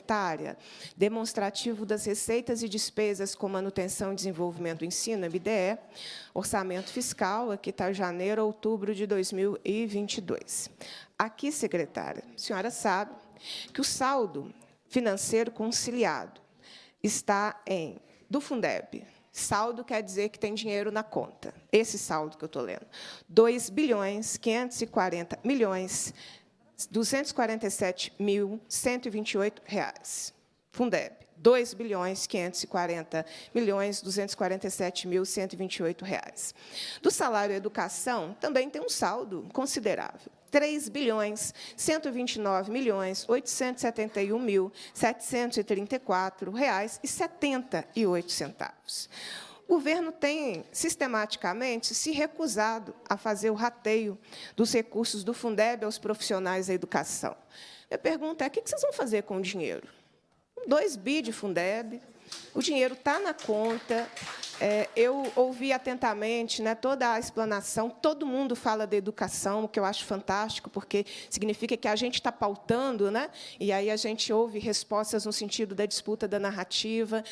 orçamentária, demonstrativo das receitas e despesas com manutenção e desenvolvimento do ensino, MDE, orçamento fiscal, aqui está janeiro a outubro de 2022. Aqui, secretária, a senhora sabe que o saldo financeiro conciliado está do Fundeb. Saldo quer dizer que tem dinheiro na conta. Esse saldo que eu estou lendo. 2.540.247.128 reais. Fundeb. 2.540.247.128 reais. Do salário educação, também tem um saldo considerável. 3.129.871.734,78. O governo tem, sistematicamente, se recusado a fazer o rateio dos recursos do Fundeb aos profissionais da educação. Minha pergunta é, o que vocês vão fazer com o dinheiro? 2 bi de Fundeb, o dinheiro está na conta. Eu ouvi atentamente, né, toda a explanação, todo mundo fala da educação, o que eu acho fantástico, porque significa que a gente está pautando, né, e aí a gente ouve respostas no sentido da disputa da narrativa.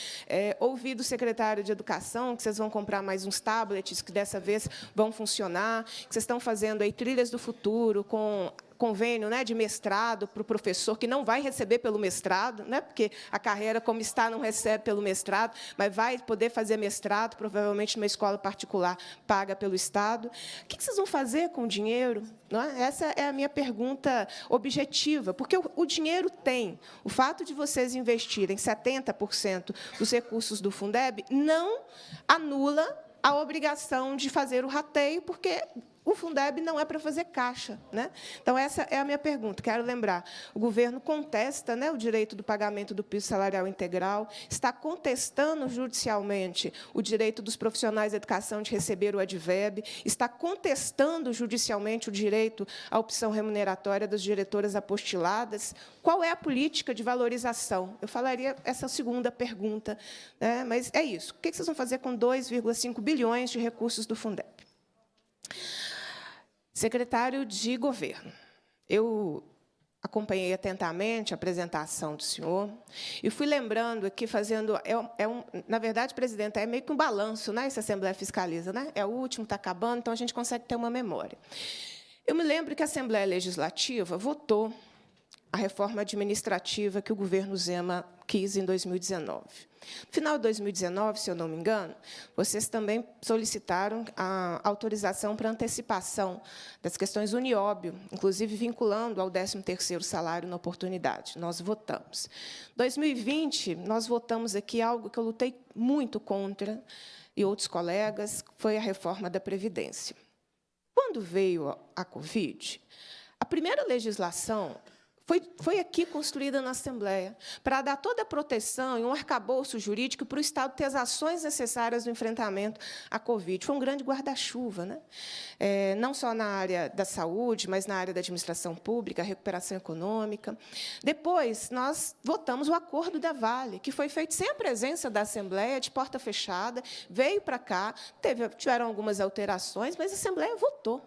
Ouvi do secretário de Educação que vocês vão comprar mais uns tablets, que dessa vez vão funcionar, que vocês estão fazendo aí trilhas do futuro com convênio, né, de mestrado para o professor, que não vai receber pelo mestrado, né, porque a carreira, como está, não recebe pelo mestrado, mas vai poder fazer mestrado, provavelmente, numa escola particular, paga pelo Estado. O que vocês vão fazer com o dinheiro? Não é? Essa é a minha pergunta objetiva, porque o dinheiro tem. O fato de vocês investirem 70% dos recursos do Fundeb não anula a obrigação de fazer o rateio, porque o Fundeb não é para fazer caixa, né? Então, essa é a minha pergunta. Quero lembrar, o governo contesta, né, o direito do pagamento do piso salarial integral, está contestando judicialmente o direito dos profissionais da educação de receber o adveb, está contestando judicialmente o direito à opção remuneratória das diretoras apostiladas. Qual é a política de valorização? Eu falaria essa segunda pergunta, né? Mas é isso. O que vocês vão fazer com 2,5 bilhões de recursos do Fundeb? Secretário de Governo, eu acompanhei atentamente a apresentação do senhor e fui lembrando aqui, fazendo... na verdade, presidente, é meio que um balanço, né, essa Assembleia Fiscaliza, né? É o último, está acabando, então a gente consegue ter uma memória. Eu me lembro que a Assembleia Legislativa votou a reforma administrativa que o governo Zema quis em 2019. No final de 2019, se eu não me engano, vocês também solicitaram a autorização para antecipação das questões unióbio, inclusive vinculando ao 13º salário na oportunidade. Nós votamos. Em 2020, nós votamos aqui algo que eu lutei muito contra, e outros colegas, foi a reforma da Previdência. Quando veio a Covid, a primeira legislação foi aqui construída na Assembleia, para dar toda a proteção e um arcabouço jurídico para o Estado ter as ações necessárias no enfrentamento à Covid. Foi um grande guarda-chuva, né? Não só na área da saúde, mas na área da administração pública, recuperação econômica. Depois, nós votamos o acordo da Vale, que foi feito sem a presença da Assembleia, de porta fechada, veio para cá, tiveram algumas alterações, mas a Assembleia votou.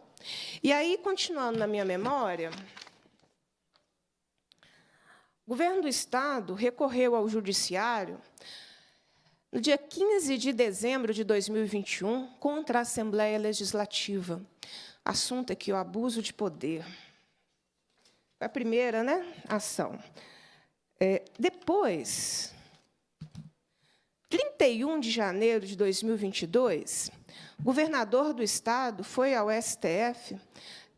E aí, continuando na minha memória... O governo do Estado recorreu ao Judiciário, no dia 15 de dezembro de 2021, contra a Assembleia Legislativa. Assunto aqui, o abuso de poder. Foi a primeira, né, ação. Depois, 31 de janeiro de 2022, o governador do Estado foi ao STF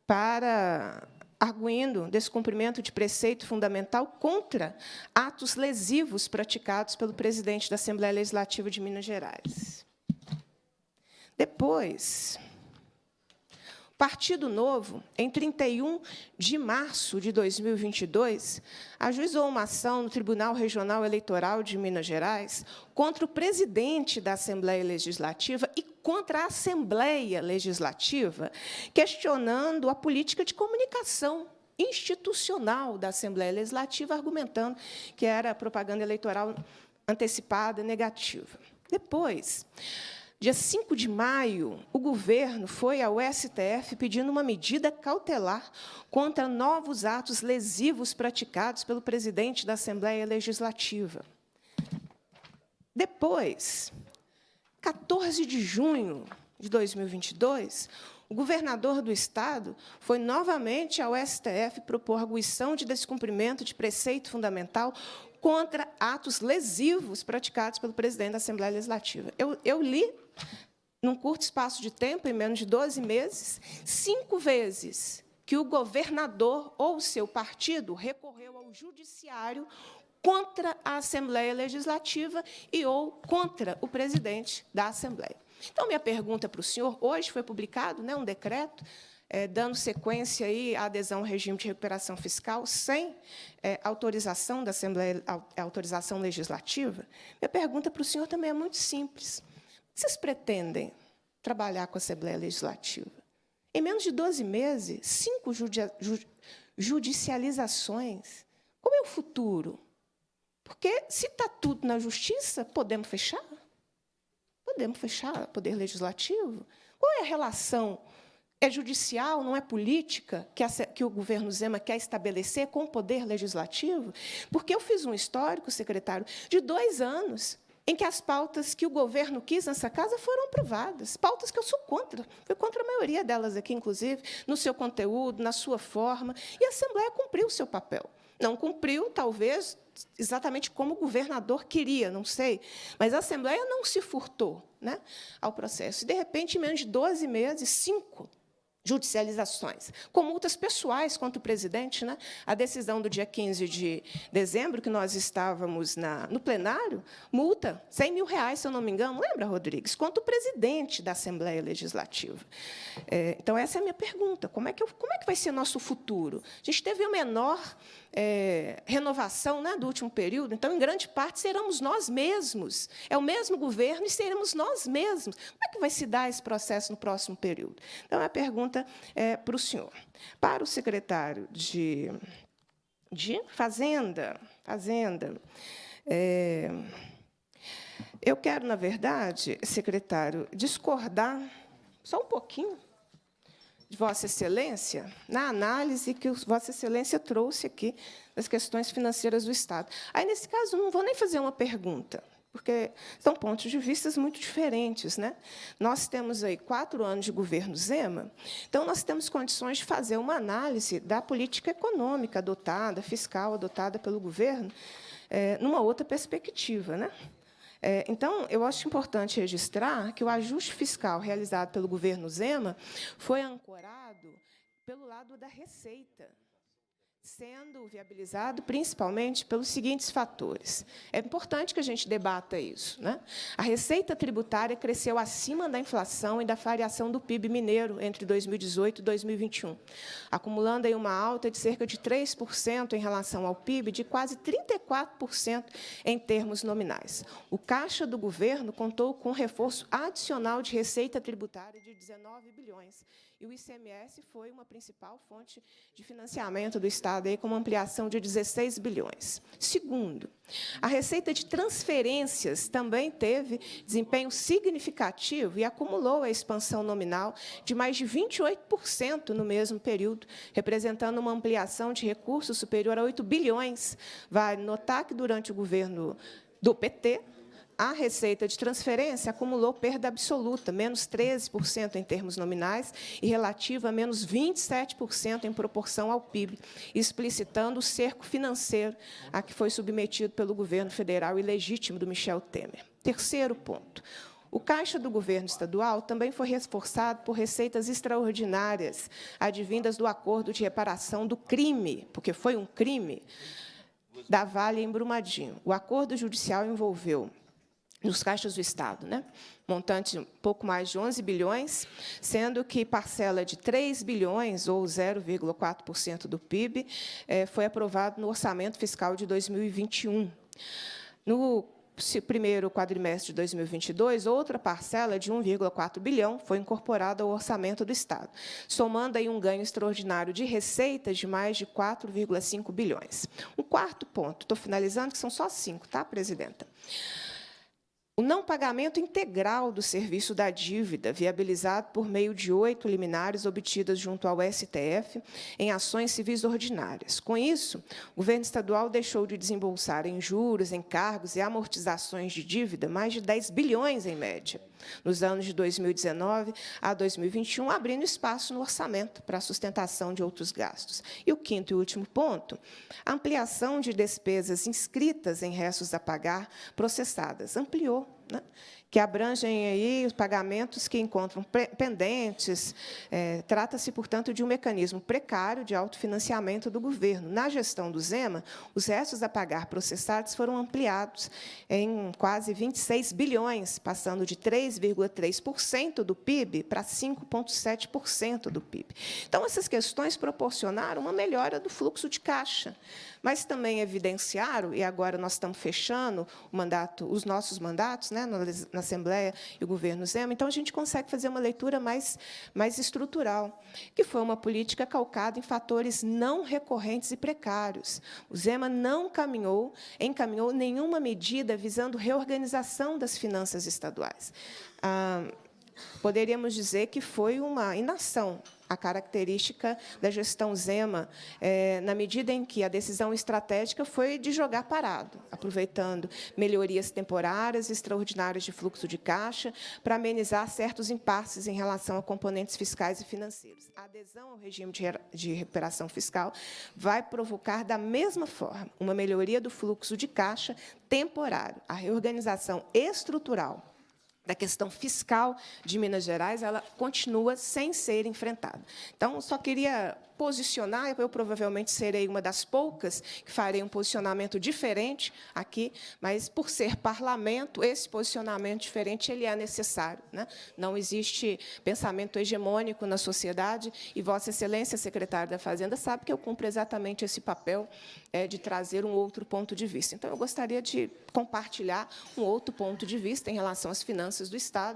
para... arguindo descumprimento de preceito fundamental contra atos lesivos praticados pelo presidente da Assembleia Legislativa de Minas Gerais. Depois, o Partido Novo, em 31 de março de 2022, ajuizou uma ação no Tribunal Regional Eleitoral de Minas Gerais contra o presidente da Assembleia Legislativa e contra a Assembleia Legislativa, questionando a política de comunicação institucional da Assembleia Legislativa, argumentando que era propaganda eleitoral antecipada negativa. Depois, dia 5 de maio, o governo foi ao STF pedindo uma medida cautelar contra novos atos lesivos praticados pelo presidente da Assembleia Legislativa. Depois, 14 de junho de 2022, o governador do Estado foi novamente ao STF propor arguição de descumprimento de preceito fundamental contra atos lesivos praticados pelo presidente da Assembleia Legislativa. Eu li, num curto espaço de tempo, em menos de 12 meses, 5 vezes que o governador ou o seu partido recorreu ao judiciário contra a Assembleia Legislativa e ou contra o presidente da Assembleia. Então, minha pergunta para o senhor, hoje foi publicado, né, um decreto dando sequência aí à adesão ao regime de recuperação fiscal sem autorização da Assembleia, autorização legislativa. Minha pergunta para o senhor também é muito simples. Vocês pretendem trabalhar com a Assembleia Legislativa? Em menos de 12 meses, 5 judicializações. Como é o futuro? Porque, se está tudo na justiça, podemos fechar? Podemos fechar o Poder Legislativo? Qual é a relação? É judicial, não é política, que o governo Zema quer estabelecer com o Poder Legislativo? Porque eu fiz um histórico, secretário, de 2 anos, em que as pautas que o governo quis nessa casa foram aprovadas, pautas que eu sou contra, fui contra a maioria delas aqui, inclusive, no seu conteúdo, na sua forma, e a Assembleia cumpriu o seu papel. Não cumpriu, talvez, exatamente como o governador queria, não sei, mas a Assembleia não se furtou, né, ao processo. E, de repente, em menos de 12 meses, 5 judicializações, com multas pessoais contra o presidente, né? A decisão do dia 15 de dezembro, que nós estávamos no plenário, multa R$100 mil, se eu não me engano, lembra, Rodrigues? Contra o presidente da Assembleia Legislativa. Então, essa é a minha pergunta. Como é que vai ser nosso futuro? A gente teve a menor renovação, né, do último período, então, em grande parte, seremos nós mesmos. É o mesmo governo e seremos nós mesmos. Como é que vai se dar esse processo no próximo período? Então, a pergunta para o senhor. Para o secretário de Fazenda, eu quero, na verdade, secretário, discordar só um pouquinho de Vossa Excelência na análise que Vossa Excelência trouxe aqui das questões financeiras do Estado. Aí, nesse caso, não vou nem fazer uma pergunta, porque são pontos de vista muito diferentes, né? Nós temos aí 4 anos de governo Zema, então nós temos condições de fazer uma análise da política econômica adotada, fiscal adotada pelo governo, numa outra perspectiva, né? Então, eu acho importante registrar que o ajuste fiscal realizado pelo governo Zema foi ancorado pelo lado da receita, sendo viabilizado principalmente pelos seguintes fatores. É importante que a gente debata isso, né? A receita tributária cresceu acima da inflação e da variação do PIB mineiro entre 2018 e 2021, acumulando aí uma alta de cerca de 3% em relação ao PIB, de quase 34% em termos nominais. O caixa do governo contou com um reforço adicional de receita tributária de 19 bilhões, e o ICMS foi uma principal fonte de financiamento do Estado, aí, com uma ampliação de 16 bilhões. Segundo, a receita de transferências também teve desempenho significativo e acumulou a expansão nominal de mais de 28% no mesmo período, representando uma ampliação de recursos superior a 8 bilhões. Vale notar que, durante o governo do PT, a receita de transferência acumulou perda absoluta, menos 13% em termos nominais e relativa a menos 27% em proporção ao PIB, explicitando o cerco financeiro a que foi submetido pelo governo federal ilegítimo do Michel Temer. Terceiro ponto. O caixa do governo estadual também foi reforçado por receitas extraordinárias, advindas do acordo de reparação do crime, porque foi um crime, da Vale em Brumadinho. O acordo judicial envolveu nos caixas do Estado, né? Montante um pouco mais de 11 bilhões, sendo que parcela de 3 bilhões, ou 0,4% do PIB, foi aprovado no orçamento fiscal de 2021. No primeiro quadrimestre de 2022, outra parcela de 1,4 bilhão foi incorporada ao orçamento do Estado, somando aí um ganho extraordinário de receitas de mais de 4,5 bilhões. Um quarto ponto, estou finalizando, que são só 5, tá, presidenta? O não pagamento integral do serviço da dívida, viabilizado por meio de 8 liminares obtidas junto ao STF em ações civis ordinárias. Com isso, o governo estadual deixou de desembolsar em juros, encargos e amortizações de dívida mais de 10 bilhões, em média, nos anos de 2019 a 2021, abrindo espaço no orçamento para a sustentação de outros gastos. E o quinto e último ponto, a ampliação de despesas inscritas em restos a pagar processadas, ampliou, né, que abrangem aí os pagamentos que encontram pendentes. Trata-se, portanto, de um mecanismo precário de autofinanciamento do governo. Na gestão do Zema, os restos a pagar processados foram ampliados em quase 26 bilhões, passando de 3,3% do PIB para 5,7% do PIB. Então, essas questões proporcionaram uma melhora do fluxo de caixa, mas também evidenciaram, e agora nós estamos fechando os nossos mandatos, né, na Assembleia e o governo Zema, então a gente consegue fazer uma leitura mais estrutural, que foi uma política calcada em fatores não recorrentes e precários. O Zema não encaminhou nenhuma medida visando reorganização das finanças estaduais. Poderíamos dizer que foi uma inação a característica da gestão Zema, na medida em que a decisão estratégica foi de jogar parado, aproveitando melhorias temporárias e extraordinárias de fluxo de caixa para amenizar certos impasses em relação a componentes fiscais e financeiros. A adesão ao regime de recuperação fiscal vai provocar, da mesma forma, uma melhoria do fluxo de caixa temporário. A reorganização estrutural da questão fiscal de Minas Gerais, ela continua sem ser enfrentada. Então, só queria posicionar, eu provavelmente serei uma das poucas que farei um posicionamento diferente aqui, mas, por ser parlamento, esse posicionamento diferente ele é necessário, né? Não existe pensamento hegemônico na sociedade, e Vossa Excelência, secretário da Fazenda, sabe que eu cumpro exatamente esse papel de trazer um outro ponto de vista. Então, eu gostaria de compartilhar um outro ponto de vista em relação às finanças do Estado,